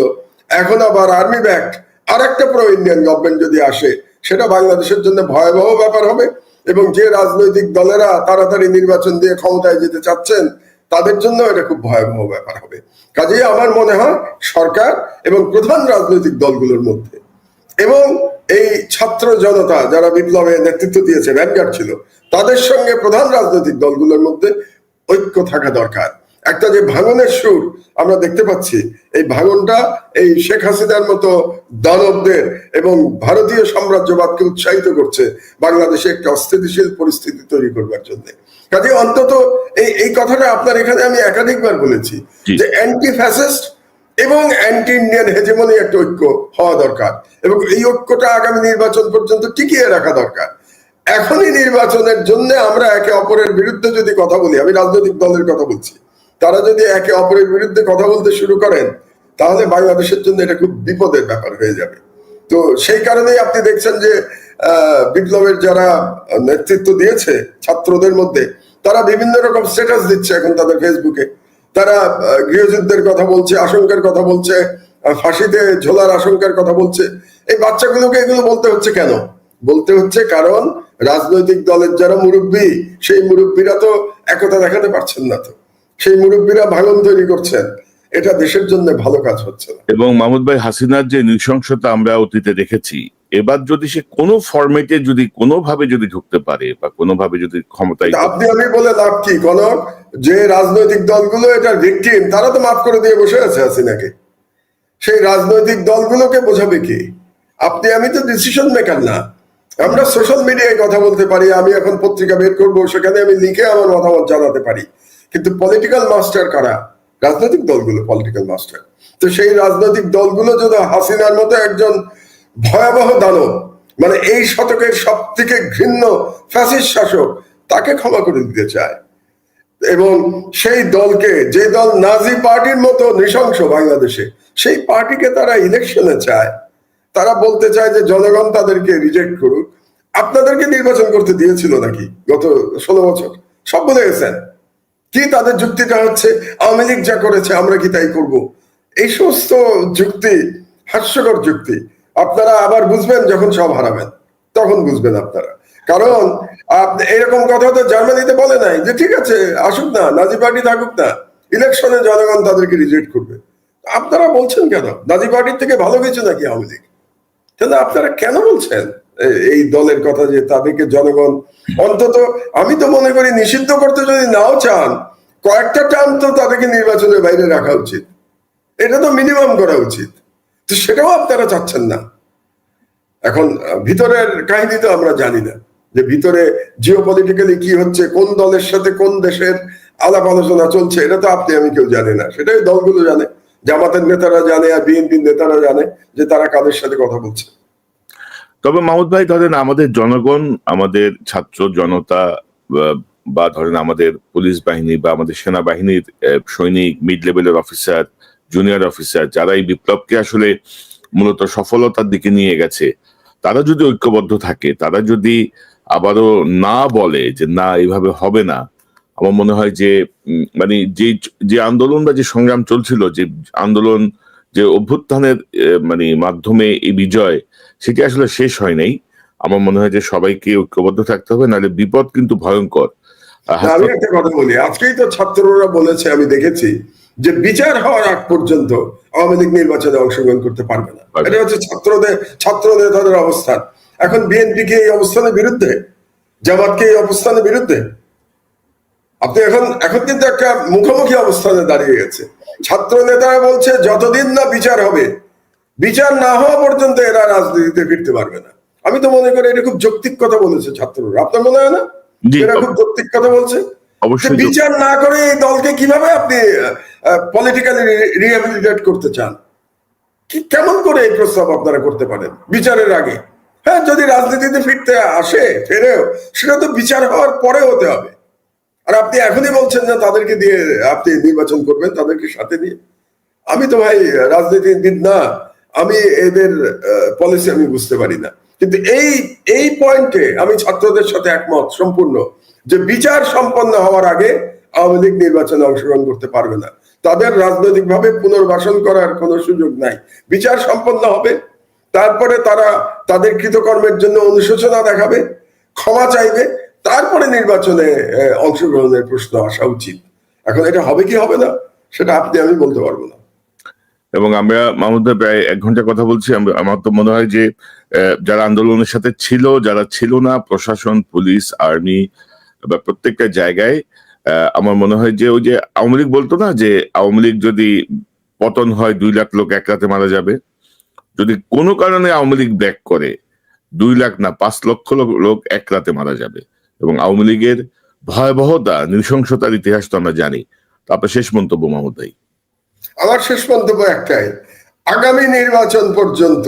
[SPEAKER 1] এখন আবার আর্মি ব্যাকড আর একটা প্রো ইন্ডিয়ান গভর্নমেন্ট যদি আসে, সেটা বাংলাদেশের জন্য ভয়াবহ ব্যাপার হবে। এবং যে রাজনৈতিক দলেরা তাড়াতাড়ি নির্বাচন দিয়ে ক্ষমতায় যেতে চাচ্ছেন, তাদের জন্য এটা খুব ভয়াবহ ব্যাপার হবে। কাজেই আমার মনে হয় সরকার এবং প্রধান রাজনৈতিক দলগুলোর মধ্যে এবং এই ছাত্র জনতা যারা বিপ্লবে নেতৃত্ব দিয়েছে, ভ্যানগার্ড ছিল, তাদের সঙ্গে প্রধান রাজনৈতিক দলগুলোর মধ্যে ঐক্য থাকা দরকার। একটা যে ভাঙনের সুর আমরা দেখতে পাচ্ছি, এই ভাঙনটা এই শেখ হাসিনার মতো দানবদের এবং ভারতীয় সাম্রাজ্যবাদকে উৎসাহিত করছে বাংলাদেশে একটা অস্থিতিশীল পরিস্থিতি তৈরি করবার জন্য। কাজে অন্তত এই কথাটা আপনার এখানে আমি একাধিকবার বলেছি যে অ্যান্টি ফ্যাসিস্ট এবং অ্যান্টি ইন্ডিয়ান হেজেমনি একটা ঐক্য হওয়া দরকার, এবং এই ঐক্যটা আগামী নির্বাচন পর্যন্ত টিকিয়ে রাখা দরকার। এখনই নির্বাচনের জন্য আমরা একে অপরের বিরুদ্ধে যদি কথা বলি, আমি রাজনৈতিক দলের কথা বলছি, তারা যদি একে অপরের বিরুদ্ধে কথা বলতে শুরু করেন, তাহলে বাংলাদেশের জন্য এটা খুব বিপদের ব্যাপার হয়ে যাবে। তো সেই কারণেই আপনি দেখছেন যে বিপ্লবের যারা নেতৃত্ব দিয়েছে ছাত্রদের মধ্যে, তারা বিভিন্ন রকম স্ট্যাটাস দিচ্ছে এখন তাদের ফেসবুকে। তারা গৃহযুদ্ধের কথা বলছে, আশঙ্কার কথা বলছে, ফাঁসিতে ঝোলার আশঙ্কার কথা বলছে। এই বাচ্চাগুলোকে এগুলো বলতে হচ্ছে কেন? বলতে হচ্ছে কারণ রাজনৈতিক দলের যারা মুরব্বী, সেই মুরব্বীরা তো একতা দেখাতে পারছেন না। তো সেই মুরব্বীরা ভাঙন তৈরি করছেন, এটা দেশের জন্য ভালো কাজ হচ্ছে না।
[SPEAKER 2] এবং মাহমুদ ভাই, হাসিনার যে নৃশংসতা আমরা অতীতে দেখেছি, এবার যদি সে কোনো ফরম্যাটে যদি কোনোভাবে যদি ঢুকতে পারে বা কোনোভাবে যদি ক্ষমতায়,
[SPEAKER 1] আপনি আমি বলে লাভ কি? কোন যে রাজনৈতিক দলগুলো এটা ভিকটিম, তারা তো মাফ করে দিয়ে বসে আছে হাসিনাকে। সেই রাজনৈতিক দলগুলোকে বোঝাবে কি? আপনি আমি তো ডিসিশন মেকার না। আমরা সোশ্যাল মিডিয়ায় কথা বলতে পারি, আমি এখন পত্রিকা বের করবো, সেখানে আমি লিখে আমার মতামত জানাতে পারি, কিন্তু পলিটিক্যাল মাস্টার কারা? রাজনৈতিক দলগুলো পলিটিক্যাল মাস্টার। তো সেই রাজনৈতিক দলগুলো যদি হাসিনার মতো একজন ভয়াবহ দানব, মানে এই শতকের সব থেকে ঘৃণ্য ফ্যাসিস্ট শাসক, তাকে ক্ষমা করে দিতে চায়, এবং সেই দলকে, যে দল নাজি পার্টির মতো নৃশংস বাংলাদেশে, সেই পার্টিকে তারা ইলেকশনে চায়, তারা বলতে চায় যে জনগণ তাদেরকে রিজেক্ট করুক। আপনাদেরকে নির্বাচন করতে দিয়েছিল নাকি গত 16 বছর? সব বলে গেছেন। কি তাদের যুক্তিটা হচ্ছে আওয়ামী লীগ যা করেছে আমরা কি তাই করব? এই সমস্ত যুক্তি হাস্যকর যুক্তি। আপনারা আবার বুঝবেন যখন সব হারাবেন, তখন বুঝবেন আপনারা। কারণ এরকম কথা তো জার্মানিতে বলে নাই যে ঠিক আছে আসুক না, নাজি পার্টি থাকুক না, ইলেকশনে জনগণ তাদেরকে রিজেক্ট করবে। আপনারা বলছেন কেন নাজি পার্টির থেকে ভালো কিছু নাকি আওয়ামী লীগ? তাহলে আপনারা কেন বলছেন এই দলের কথা যে তাদেরকে জনগণ অন্তত, আমি তো মনে করি নিষিদ্ধ করতে যদি নাও চান কয়েকটা টার্ম তো তাদেরকে নির্বাচনের বাইরে রাখা উচিত, এটা তো মিনিমাম করা উচিত। তো সেটাও আপনারা চাচ্ছেন না। এখন ভিতরের কাহিনী তো আমরা জানি না যে ভিতরে জিওপলিটিক্যালি কি হচ্ছে, কোন দলের সাথে কোন দেশের আলাপ আলোচনা চলছে, এটা তো আপনি আমি কেউ জানে না, সেটাই দলগুলো জানে, জামাতের নেতারা জানে আর বিএনপির নেতারা জানে যে তারা কাদের সাথে কথা বলছে।
[SPEAKER 2] তবে মাহমুদ ভাই, ধরেন আমাদের জনগণ, আমাদের ছাত্র জনতা, বা ধরেন আমাদের পুলিশ বাহিনী বা আমাদের সেনাবাহিনীর সৈনিক, মিড লেভেলের অফিসার, জুনিয়র অফিসার, যারা এই বিপ্লবকে আসলে মূলত সফলতার দিকে নিয়ে গেছে, তারা যদি ঐক্যবদ্ধ থাকে, তারা যদি আবারও না বলে যে না এইভাবে হবে না, আমার মনে হয় যে মানে যে আন্দোলন বা যে সংগ্রাম চলছিল, যে আন্দোলন, যে অভ্যুত্থানের মানে মাধ্যমে এই বিজয়, সেটি আসলে শেষ হয় নাই। আমার মনে হয় যে সবাইকে ঐক্যবদ্ধ থাকতে হবে, নাহলে বিপদ কিন্তু ভয়ঙ্কর।
[SPEAKER 1] আমি একটা কথা বলি, আজকেই তো ছাত্ররা বলেছে, আমি দেখেছি যে বিচার হওয়ার আগ পর্যন্ত আওয়ামী লীগ নির্বাচনে অংশগ্রহণ করতে পারবে না। এটা হচ্ছে ছাত্র নেতাদের অবস্থান। এখন বিএনপি কি এই অবস্থানের বিরুদ্ধে? জামাতকে এই অবস্থানের বিরুদ্ধে? আপনি এখন কিন্তু একটা মুখোমুখি অবস্থানে দাঁড়িয়ে গেছে। ছাত্র নেতারা বলছে যতদিন না বিচার হবে, বিচার না হওয়া পর্যন্ত এরা রাজনীতিতে ফিরতে পারবে না। আমি তো মনে করি এটা খুব যৌক্তিক কথা বলেছে ছাত্ররা, আপনার মনে হয় না? এরা খুব যৌক্তিক কথা বলছে।
[SPEAKER 2] অবশ্যই।
[SPEAKER 1] বিচার না করে এই দলকে কিভাবে আপনি পলিটিক্যালি রিহ্যাবিলিটেট করতে চান? কেমন করে এই প্রস্তাব আপনারা করতে পারেন বিচারের আগে? হ্যাঁ, যদি রাজনীতিতে ফিরতে ফেরেও, সেটা তো বিচার হওয়ার পরে হতে হবে। আর আপনি এখনই বলছেন যে তাদেরকে দিয়ে আপনি নির্বাচন করবেন, তাদেরকে সাথে নিয়ে। আমি তো ভাই রাজনীতিবিদ না, আমি এদের পলিসি আমি বুঝতে পারি না। কিন্তু এই পয়েন্টে আমি ছাত্রদের সাথে একমত সম্পূর্ণ, যে বিচার সম্পন্ন হওয়ার আগে আওয়ামী লীগ নির্বাচনে অংশগ্রহণ করতে পারবে না। তাদের রাজনৈতিকভাবে পুনর্বাসন করার কোনো সুযোগ নাই। বিচার সম্পন্ন হবে, তারপরে তারা তাদের কৃতকর্মের জন্য অনুশোচনা দেখাবে, ক্ষমা চাইবে, তারপরে নির্বাচনে অংশগ্রহণের প্রশ্ন আসা উচিত। এখন এটা হবে কি হবে না সেটা আপনি আমি বলতে পারবো না।
[SPEAKER 2] এবং আমরা মাহমুদ ভাই প্রায় 1 ঘন্টা কথা বলছি। আমার তো মনে হয় যে যারা আন্দোলনের সাথে ছিল, যারা ছিল না, প্রশাসন, পুলিশ, আর্মি বা প্রত্যেকটা জায়গায়, আমার মনে হয় যে ওই যে আওয়ামী লীগ বলতো না যে আওয়ামী লীগ যদি পতন হয় 2 লাখ লোক এক রাতে মারা যাবে, যদি কোনো কারণে আওয়ামী লীগ ব্যাক করে 2 লাখ না 5 লক্ষ লোক এক রাতে মারা যাবে। এবং আওয়ামী লীগের ভয়াবহতা, নৃশংসতার ইতিহাস তো আমরা জানি। তারপর শেষ মন্তব্য মাহমুদ ভাই।
[SPEAKER 1] আমার শেষ মন্তব্য একটাই, আগামী নির্বাচন পর্যন্ত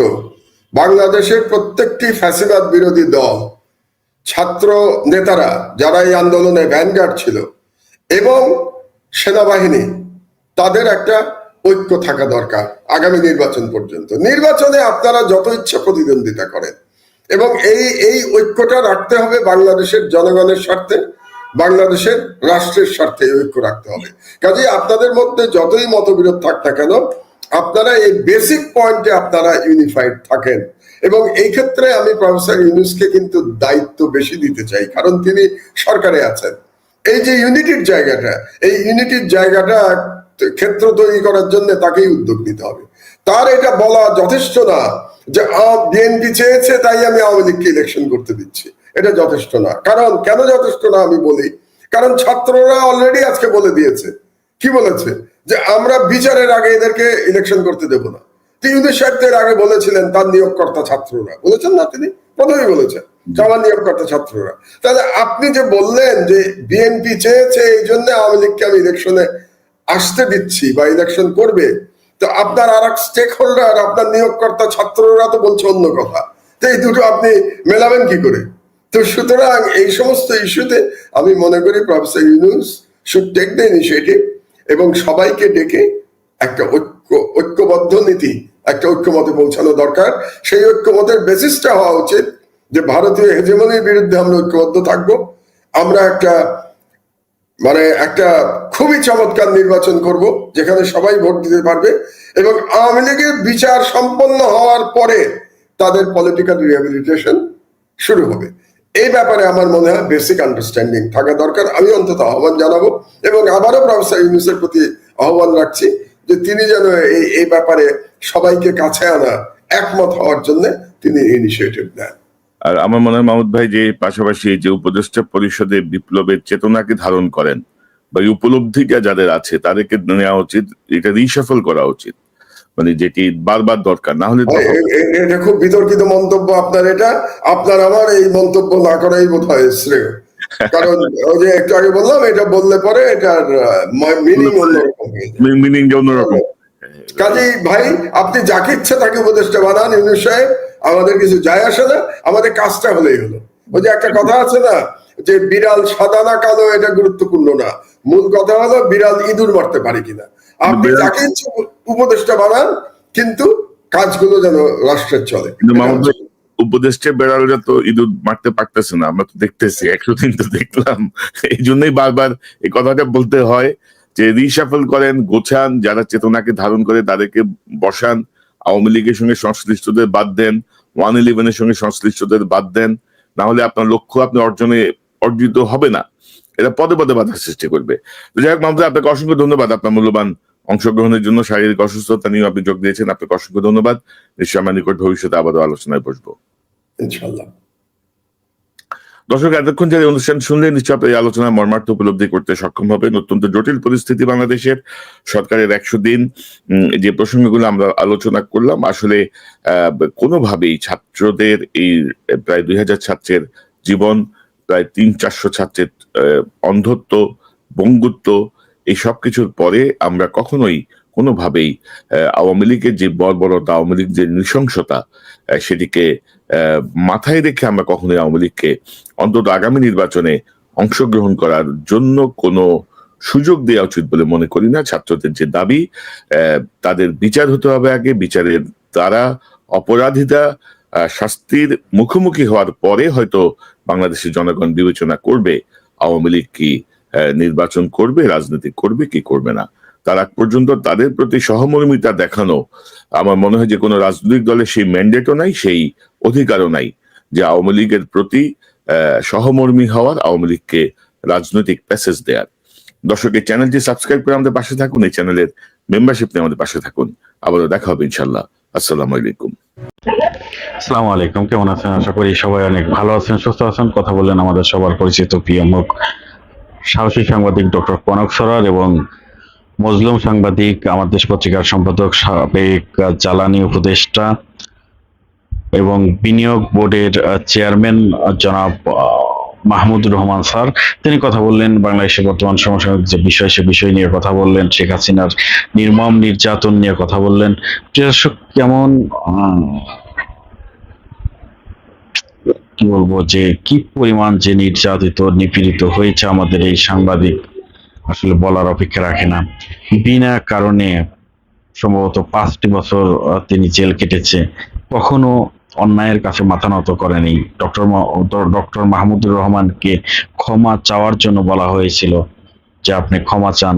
[SPEAKER 1] বাংলাদেশের প্রত্যেকটি ফ্যাসিবাদ বিরোধী দল, ছাত্র নেতারা যারা এই আন্দোলনে ভ্যানগার্ড ছিল, এবং সেনাবাহিনী, তাদের একটা ঐক্য থাকা দরকার আগামী নির্বাচন পর্যন্ত। নির্বাচনে আপনারা যত ইচ্ছা প্রতিদ্বন্দ্বিতা করেন, এবং এই ঐক্যটা রাখতে হবে বাংলাদেশের জনগণের স্বার্থে, বাংলাদেশের রাষ্ট্রের স্বার্থে ঐক্য রাখতে হবে। কাজেই আপনাদের মধ্যে যতই মতবিরোধ থাক না কেন, আপনারা এই বেসিক পয়েন্টে আপনারা ইউনিফাইড থাকেন। এবং এই ক্ষেত্রে আমি প্রফেসর ইউনূসকে কিন্তু দায়িত্ব বেশি দিতে চাই, কারণ তিনি সরকারে আছেন। এই যে ইউনিটির জায়গাটা, এই ইউনিটির জায়গাটা ক্ষেত্র তৈরি করার জন্য তাকেই উদ্যোগ নিতে হবে। তার এটা বলা যথেষ্ট না যে বিএনপি চেয়েছে তাই আমি আওয়ামী লীগকে ইলেকশন করতে দিচ্ছি, এটা যথেষ্ট না। কারণ কেন যথেষ্ট না আমি বলি, কারণ ছাত্ররা অলরেডি আজকে বলে দিয়েছে, কি বলেছে, যে আমরা বিচারের আগে এদেরকে ইলেকশন করতে দেব না। ইউনূস সাহেব এর আগে বলেছিলেন তার নিয়োগকর্তা ছাত্ররা, বলেছেন না, তিনি প্রথমেই বলেছেন আমার নিয়োগকর্তা ছাত্ররা। তাহলে আপনি যে বললেন যে বিএনপি চেয়েছে এই জন্য আওয়ামী লীগকে আমি ইলেকশনে আসতে দিচ্ছি বা ইলেকশন করবে, তো আপনার আর এক স্টেক হোল্ডার, আপনার নিয়োগকর্তা ছাত্ররা তো বলছে অন্য কথা। তো এই দুটো আপনি মেলাবেন কি করে? তো সুতরাং এই সমস্ত ইস্যুতে আমি মনে করি professor Yunus should take the initiative, এবং সবাইকে ডেকে একটা ঐক্যবদ্ধ নীতি, একটা ঐক্যমতে পৌঁছানো দরকার। সেই ঐক্যমতের বেসিসটা হওয়া উচিত যে ভারতীয় হেজেমনির বিরুদ্ধে আমরা ঐক্যবদ্ধ থাকবো, আমরা একটা খুবই চমৎকার নির্বাচন করব যেখানে সবাই ভোট দিতে পারবে, এবং আওয়ামী লীগের বিচার সম্পন্ন হওয়ার পরে তাদের পলিটিক্যাল রিহ্যাবিলিটেশন শুরু হবে। এই ব্যাপারে আমার মনে হয় বেসিক আন্ডারস্ট্যান্ডিং থাকা দরকার। আমি অন্তত আহ্বান জানাবো, এবং আবারও প্রফেসর ইউনূসের প্রতি আহ্বান রাখছি যে তিনি যেন এই ব্যাপারে সবাইকে কাছে আনা, একমত হওয়ার জন্য তিনি ইনিশিয়েটিভ নেন।
[SPEAKER 2] আর আমার মনে হয় মাহমুদ ভাই যে পাশাপাশি যে উপদেষ্টা পরিষদে বিপ্লবের চেতনাকে ধারণ করেন বা এই উপলব্ধিটা যাদের আছে তাদেরকে নেওয়া উচিত, এটা রিশাফল করা উচিত, মানে যেটি বারবার দরকার, না হলে
[SPEAKER 1] এটা খুব বিতর্কিত মন্তব্য আপনার, এটা আপনার আমার এই মন্তব্য না করাই বোধ হয় শ্রেয়। কারণ ওই যে একটু আগে বললাম, এটা বললে পরে এটার মিনিং অন্যরকম হয়ে যায়,
[SPEAKER 2] মিনিং অন্যরকম।
[SPEAKER 1] কাজেই ভাই আপনি যাকে ইচ্ছে তাকে উপদেষ্টা বানান, ইউনূস সাহেব, আমাদের কিছু যায় আসে না, আমাদের কাজটা হলেই হলো। ওই যে একটা কথা আছে না, যে বিড়াল সাদা না কালো এটা গুরুত্বপূর্ণ না, মূল কথা হলো বিড়াল ইঁদুর মারতে পারে কিনা। আপনি যাকে ইচ্ছে উপদেষ্টা বানান, কিন্তু কাজগুলো যেন রাষ্ট্রের চলে।
[SPEAKER 2] উপদেষ্টা বেড়ালরা তো ইঁদুর মারতে পারতেছে না, আমরা তো দেখতেছি, 100 দিন তো দেখলাম। এই জন্যই বারবার এই কথাটা বলতে হয় যে রিশাফল করেন, গোছান, যারা চেতনাকে ধারণ করে তাদেরকে বসান, আওয়ামী লীগের সঙ্গে সংশ্লিষ্টদের বাদ দেন, 111-এর সঙ্গে সংশ্লিষ্টদের বাদ দেন, না হলে আপনার লক্ষ্য আপনি অর্জিত হবে না, এটা পদে পদে বাধা সৃষ্টি করবে। তো যাই হোক মাহমুদ, আপনাকে অসংখ্য ধন্যবাদ আপনার মূল্যবান অংশগ্রহণের জন্য। শারীরিক অসুস্থতা নিয়ে আপনি যোগ দিয়েছেন, আপনাকে অসংখ্য ধন্যবাদ। নিশ্চয় আমার নিকট ভবিষ্যতে আবারও আলোচনায় বসবো
[SPEAKER 1] ইনশাআল্লাহ।
[SPEAKER 2] দর্শক, এতক্ষণ যে অনুষ্ঠান শুনলে নিশ্চয় আপনি এই আলোচনার মর্মার্থ উপলব্ধি করতে সক্ষম হবেন। অত্যন্ত জটিল পরিস্থিতি বাংলাদেশের, সরকারের 100 দিন, যে প্রসঙ্গগুলো আমরা আলোচনা করলাম, আসলে কোনোভাবেই ছাত্রদের এই প্রায় 2000 ছাত্রের জীবন, প্রায় 300-400 ছাত্রের অন্ধত্ব, বঙ্গুত্ব, এই সব কিছুর পরে আমরা কখনোই কোনোভাবেই আওয়ামী লীগের যে বর্বরতা, আওয়ামী লীগ যে নৃশংসতা, সেটিকে মাথায় রেখে আমরা কখনোই আওয়ামী লীগকে অন্তত আগামী নির্বাচনে অংশগ্রহণ করার জন্য কোনো সুযোগ দেওয়া উচিত বলে মনে করি না। ছাত্রদের যে দাবি, তাদের বিচার হতে হবে আগে, বিচারের দ্বারা অপরাধীরা শাস্তির মুখোমুখি হওয়ার পরে হয়তো বাংলাদেশের জনগণ বিবেচনা করবে আওয়ামী লীগ কি নির্বাচন করবে, রাজনীতি করবে কি করবে না। তার আগ পর্যন্ত তাদের প্রতি সহমর্মিতা দেখানো, আমার মনে হয় যে কোনো রাজনৈতিক দলের সেই ম্যান্ডেটও নাই, সেই অধিকারও নাই যে আওয়ামী লীগের প্রতি সহমর্মী হওয়ার, আওয়ামী লীগকে রাজনৈতিক প্যাসেজ দেওয়ার। দর্শক, এই চ্যানেলটি সাবস্ক্রাইব করে আমাদের পাশে থাকুন, এই চ্যানেলের মেম্বারশিপ নিয়ে আমাদের পাশে থাকুন। আবারও দেখা হবে ইনশাল্লাহ। আসসালামু আলাইকুম।
[SPEAKER 3] আসসালামু আলাইকুম, কেমন আছেন? আশা করি সবাই অনেক ভালো আছেন, সুস্থ আছেন। কথা বললেন আমাদের সবার পরিচিত প্রিয় মুখ, সাহসী সাংবাদিক ডক্টর কনক সরার এবং মজলুম সাংবাদিক, আমার দেশ পত্রিকার সম্পাদক, সাবেক জ্বালানি উপদেষ্টা এবং বিনিয়োগ বোর্ডের চেয়ারম্যান জনাব মাহমুদুর রহমান স্যার। তিনি কথা বললেন বাংলাদেশের বর্তমান সমসাময়িক যে বিষয়, সে বিষয় নিয়ে কথা বললেন, শেখ হাসিনার নির্মম নির্যাতন নিয়ে কথা বললেন। দর্শক, কেমন কি বলবো, যে কি পরিমাণ যে নির্যাতিত, নিপীড়িত হয়েছে আমাদের এই সাংবাদিক, আসলে বলার অপেক্ষা রাখে না। বিনা কারণে সম্ভবত 5টি বছর তিনি জেল কেটেছে, কখনো অন্যায়ের কাছে মাথা নত করেনি। ডক্টর মাহমুদুর রহমানকে ক্ষমা চাওয়ার জন্য বলা হয়েছিল যে আপনি ক্ষমা চান।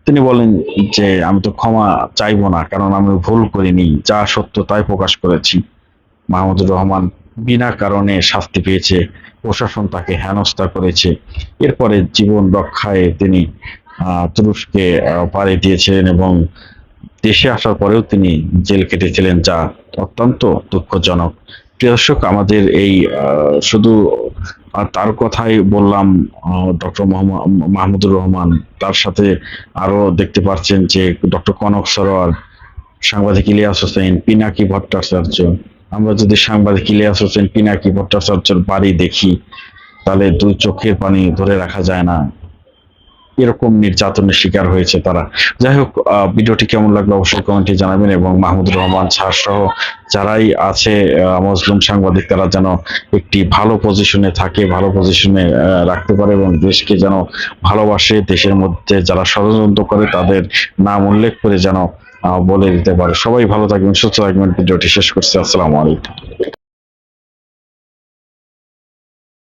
[SPEAKER 3] তিনি বলেন যে আমি তো ক্ষমা চাইবো না, কারণ আমি ভুল করিনি, যা সত্য তাই প্রকাশ করেছি। মাহমুদুর রহমান বিনা কারণে শাস্তি পেয়েছে, প্রশাসন তাকে হেনস্থা করেছে। এরপরে জীবন রক্ষায় তিনি তুরস্কে পাড়ি দিয়েছিলেন এবং দেশে আসার পরেও তিনি জেল কেটেছিলেন, যা অত্যন্ত দুঃখজনক। প্রিয় দর্শক, আমাদের এই শুধু তার কথাই বললাম, ডক্টর মাহমুদুর রহমান, তার সাথে আরো দেখতে পাচ্ছেন যে ডক্টর কনক সরোয়ার, সাংবাদিক ইলিয়াস হোসেন, পিনাকি ভট্টাচার্য। আমরা যদি সাংবাদিক ইলিয়াস হোসেন, পিনাকি ভট্টাচার্যের বাড়ি দেখি, তাহলে দুই চোখের পানি ধরে রাখা যায় না, এরকম নির্যাতনের শিকার হয়েছে তারা। যাই হোক, ভিডিওটি কেমন লাগলো অবশ্যই কমেন্টে জানাবেন এবং মাহমুদুর রহমান স্যার সহ যারাই আছে মজলুম সাংবাদিক, তারা যেন একটি ভালো পজিশনে থাকে, ভালো পজিশনে রাখতে পারে এবং দেশকে যেন ভালোবাসে। দেশের মধ্যে যারা ষড়যন্ত্র করে তাদের নাম উল্লেখ করে যেন বলে দিতে পারে। সবাই ভালো থাকবেন, সুস্থ থাকবেন। ভিডিওটি শেষ করছি। আসসালামু আলাইকুম।